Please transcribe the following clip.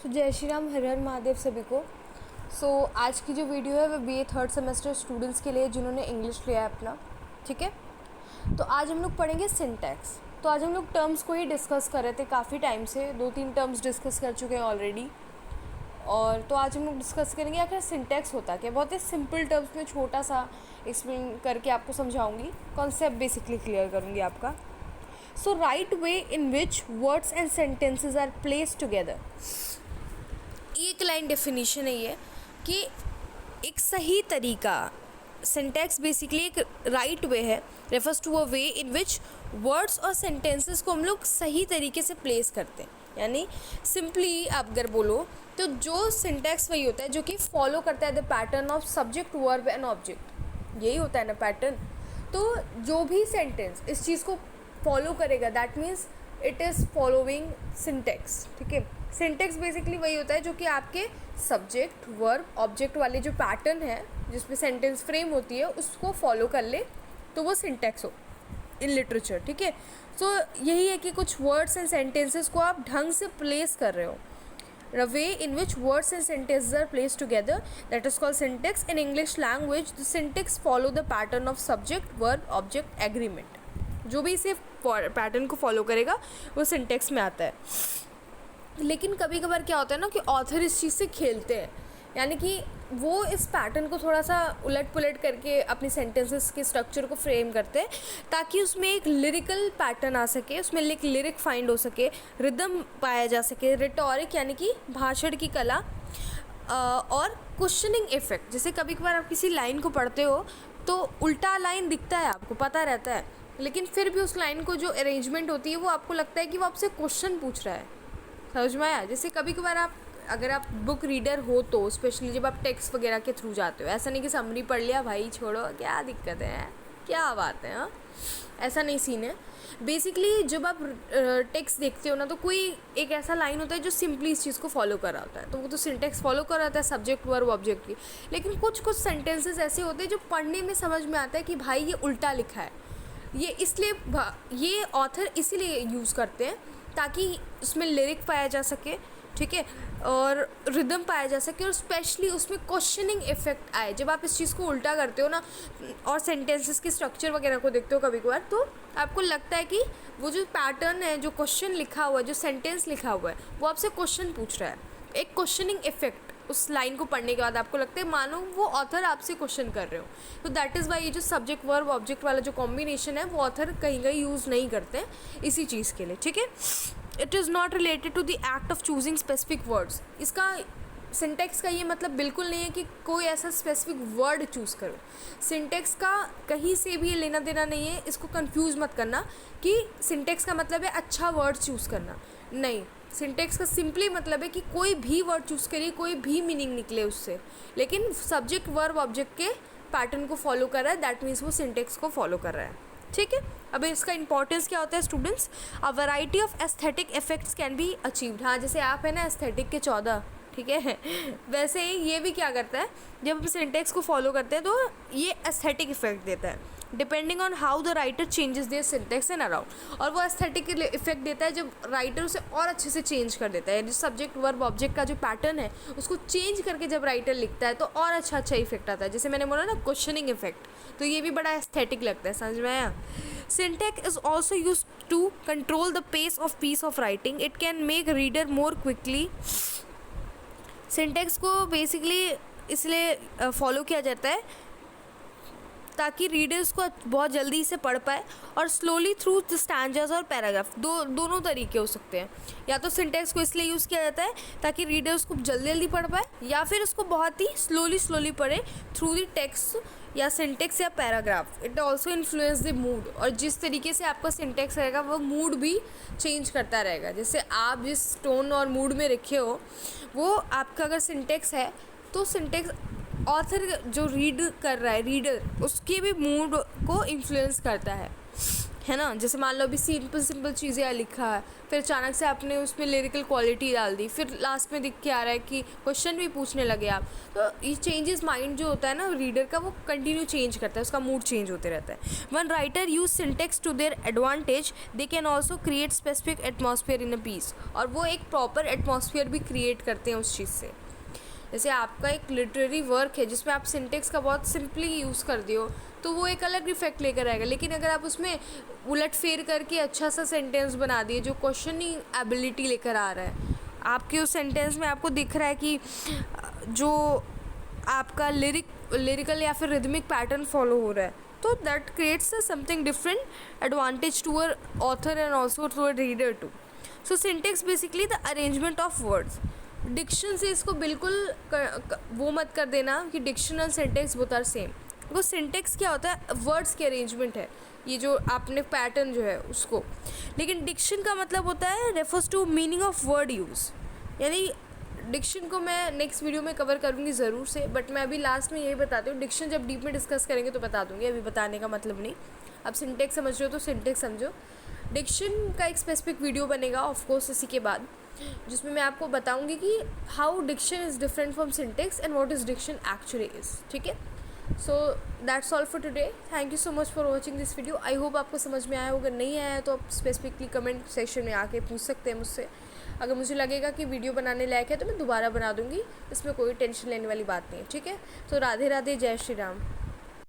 जय श्री राम, हर हर महादेव सभी को। आज की जो वीडियो है वो बीए थर्ड सेमेस्टर स्टूडेंट्स के लिए जिन्होंने इंग्लिश लिया है अपना। ठीक है, तो आज हम लोग पढ़ेंगे सिंटैक्स। तो आज हम लोग टर्म्स को ही डिस्कस कर रहे थे, काफ़ी टाइम से 2-3 टर्म्स डिस्कस कर चुके हैं ऑलरेडी। और तो आज हम लोग डिस्कस करेंगे आखिर सिंटैक्स होता क्या। बहुत ही सिंपल टर्म्स में छोटा सा एक्सप्लेन करके आपको समझाऊंगी, कॉन्सेप्ट बेसिकली क्लियर करूँगी आपका। So right way in which words and sentences are placed together. एक लाइन डेफिनेशन है ये कि एक सही तरीका, सिंटैक्स बेसिकली एक राइट वे है, refers to a way in which words और सेंटेंसेस को हम लोग सही तरीके से प्लेस करते हैं। यानी सिंपली आप अगर बोलो तो जो सिंटैक्स वही होता है जो कि फॉलो करता है the pattern of subject verb and object. यही होता है ना पैटर्न। तो जो भी सेंटेंस इस चीज़ को फॉलो करेगा that means it is following syntax. ठीक है, सिंटैक्स बेसिकली वही होता है जो कि आपके सब्जेक्ट वर्ब ऑब्जेक्ट वाले जो पैटर्न है जिसमें सेंटेंस फ्रेम होती है उसको फॉलो कर ले तो वो सिंटैक्स हो इन लिटरेचर। ठीक है, सो यही है कि कुछ वर्ड्स एंड सेंटेंसेस को आप ढंग से प्लेस कर रहे हो। The way in which words and sentences are placed together, that is called syntax. In English language, the syntax follow the pattern of subject, verb, object, agreement. जो भी इसे पैटर्न को फॉलो करेगा वो सिंटैक्स में आता है। लेकिन कभी कभार क्या होता है ना कि ऑथर इस चीज़ से खेलते हैं, यानी कि वो इस पैटर्न को थोड़ा सा उलट पुलट करके अपनी सेंटेंसेस के स्ट्रक्चर को फ्रेम करते हैं ताकि उसमें एक लिरिकल पैटर्न आ सके, उसमें एक लिरिक फाइंड हो सके, रिदम पाया जा सके, रिटोरिक यानी कि भाषण की कला, और क्वेश्चनिंग इफेक्ट। जैसे कभी कभार आप किसी लाइन को पढ़ते हो तो उल्टा लाइन दिखता है, आपको पता रहता है, लेकिन फिर भी उस लाइन को जो अरेंजमेंट होती है वो आपको लगता है कि वो आपसे क्वेश्चन पूछ रहा है। समझ में आया? जैसे कभी कभार आप अगर आप बुक रीडर हो तो स्पेशली जब आप टेक्स्ट वगैरह के थ्रू जाते हो, ऐसा नहीं कि समरी पढ़ लिया भाई छोड़ो क्या दिक्कत है, क्या बात है, हाँ ऐसा नहीं सीन है। बेसिकली जब आप टेक्स्ट देखते हो ना तो कोई एक ऐसा लाइन होता है जो सिंपली इस चीज़ को फॉलो कर रहा होता है, तो वो तो सिंटैक्स फॉलो कर रहा होता है सब्जेक्ट वर्ब ऑब्जेक्ट की। लेकिन कुछ कुछ सेंटेंसेस ऐसे होते हैं जो पढ़ने में समझ में आता है कि भाई ये उल्टा लिखा है, ये इसलिए ये ऑथर इसीलिए यूज़ करते हैं ताकि उसमें लिरिक पाया जा सके। ठीक है, और रिदम पाया जा सके, और स्पेशली उसमें क्वेश्चनिंग इफेक्ट आए। जब आप इस चीज़ को उल्टा करते हो ना और सेंटेंसेस के स्ट्रक्चर वगैरह को देखते हो कभी कभार, तो आपको लगता है कि वो जो पैटर्न है, जो क्वेश्चन लिखा हुआ है, जो सेंटेंस लिखा हुआ है वो आपसे क्वेश्चन पूछ रहा है। एक क्वेश्चनिंग इफेक्ट उस लाइन को पढ़ने के बाद आपको लगता है मानो वो ऑथर आपसे क्वेश्चन कर रहे हो। तो दैट इज़ वाई ये जो सब्जेक्ट वर्ब ऑब्जेक्ट वाला जो कॉम्बिनेशन है वो ऑथर कहीं कहीं यूज़ नहीं करते इसी चीज़ के लिए। ठीक है, it is not related to the act of choosing specific words. इसका सिंटैक्स का ये मतलब बिल्कुल नहीं है कि कोई ऐसा स्पेसिफिक वर्ड चूज़ करो। सिंटैक्स का कहीं से भी लेना देना नहीं है, इसको कंफ्यूज मत करना कि सिंटैक्स का मतलब है अच्छा वर्ड चूज़ करना। नहीं, सिंटैक्स का सिंपली मतलब है कि कोई भी वर्ड चूज़ करिए, कोई भी मीनिंग निकले उससे, लेकिन सब्जेक्ट वर्ब ऑब्जेक्ट के पैटर्न को फॉलो कर रहा है, दैट मीन्स वो सिंटैक्स को फॉलो कर रहा है। ठीक है, अब इसका इंपॉर्टेंस क्या होता है students? A variety of aesthetic effects can be achieved. हाँ, जैसे आप है ना एस्थेटिक के 14, ठीक है वैसे ही ये भी क्या करता है, जब हम सिंटैक्स को फॉलो करते हैं तो ये एस्थेटिक इफेक्ट देता है depending on how the writer changes their syntax and around. और वो एस्थेटिक इफेक्ट देता है जब राइटर उसे और अच्छे से चेंज कर देता है। जो सब्जेक्ट वर्ब ऑब्जेक्ट का जो पैटर्न है उसको चेंज करके जब राइटर लिखता है तो और अच्छा इफेक्ट आता है। जैसे मैंने बोला ना क्वेश्चनिंग इफेक्ट, तो ये भी बड़ा एस्थेटिक लगता है। समझ में आया? Syntax is also used to control the pace of writing. It can make reader more quickly. Syntax को बेसिकली इसलिए फॉलो किया जाता है ताकि रीडर्स को बहुत जल्दी से पढ़ पाए और स्लोली थ्रू द स्टैंजास और पैराग्राफ। दोनों तरीके हो सकते हैं। या तो सिंटैक्स को इसलिए यूज़ किया जाता है ताकि रीडर्स को जल्दी पढ़ पाए, या फिर उसको बहुत ही स्लोली पढ़े थ्रू द टेक्स्ट या सिंटैक्स या paragraph. It also influence the mood, और जिस तरीके से आपका सिंटैक्स रहेगा वो मूड भी चेंज करता रहेगा। जैसे आप जिस टोन और मूड में रखे हो वो आपका अगर सिंटैक्स है तो सिंटैक्स ऑथर जो रीड कर रहा है रीडर उसके भी मूड को इन्फ्लुएंस करता है है ना। जैसे मान लो अभी सिंपल सिंपल चीज़ें लिखा है, फिर अचानक से आपने उसमें लिरिकल क्वालिटी डाल दी, फिर लास्ट में दिख के आ रहा है कि क्वेश्चन भी पूछने लगे आप, तो ये चेंजेस माइंड जो होता है ना रीडर का, वो कंटिन्यू चेंज करता है, उसका मूड चेंज होते रहता है। One writer use syntax to their advantage, they can also create specific atmosphere in a piece, और वो एक प्रॉपर एटमॉस्फेयर भी क्रिएट करते हैं उस चीज़ से। जैसे आपका एक लिटरेरी वर्क है जिसमें आप सिंटेक्स का बहुत सिंपली यूज़ कर दियो, तो वो एक अलग इफेक्ट लेकर आएगा। लेकिन अगर आप उसमें उलट फेर करके अच्छा सा सेंटेंस बना दिए जो क्वेश्चनिंग एबिलिटी लेकर आ रहा है, आपके उस सेंटेंस में आपको दिख रहा है कि जो आपका लिरिकल या फिर रिदमिक पैटर्न फॉलो हो रहा है, तो that creates something different advantage to our author and also to our reader too. So syntax basically the arrangement of words. Diction से इसको बिल्कुल वो मत कर देना कि डिक्शन और syntax both are same. Because syntax क्या होता है, वर्ड्स के अरेंजमेंट है, ये जो आपने पैटर्न जो है उसको। लेकिन डिक्शन का मतलब होता है refers to meaning of word use. यानी डिक्शन को मैं नेक्स्ट वीडियो में कवर करूँगी ज़रूर से, बट मैं अभी लास्ट में यही बताती हूँ। डिक्शन जब डीप में डिस्कस करेंगे तो बता दूँगी, अभी बताने का मतलब नहीं। अब सिंटेक्स समझ रहे हो तो सिंटेक्स समझो। डिक्शन का एक स्पेसिफिक वीडियो बनेगा ऑफकोर्स इसी के बाद, जिसमें मैं आपको बताऊंगी कि how diction is different from syntax and what is diction actually is. ठीक है, so that's all for today. Thank you so much for watching this video. I hope आपको समझ में आया होगा। नहीं आया है तो आप स्पेसिफिकली कमेंट सेक्शन में आके पूछ सकते हैं मुझसे। अगर मुझे लगेगा कि वीडियो बनाने लायक है तो मैं दोबारा बना दूँगी, इसमें कोई टेंशन लेने वाली बात नहीं है। ठीक है, तो राधे राधे, जय श्री राम।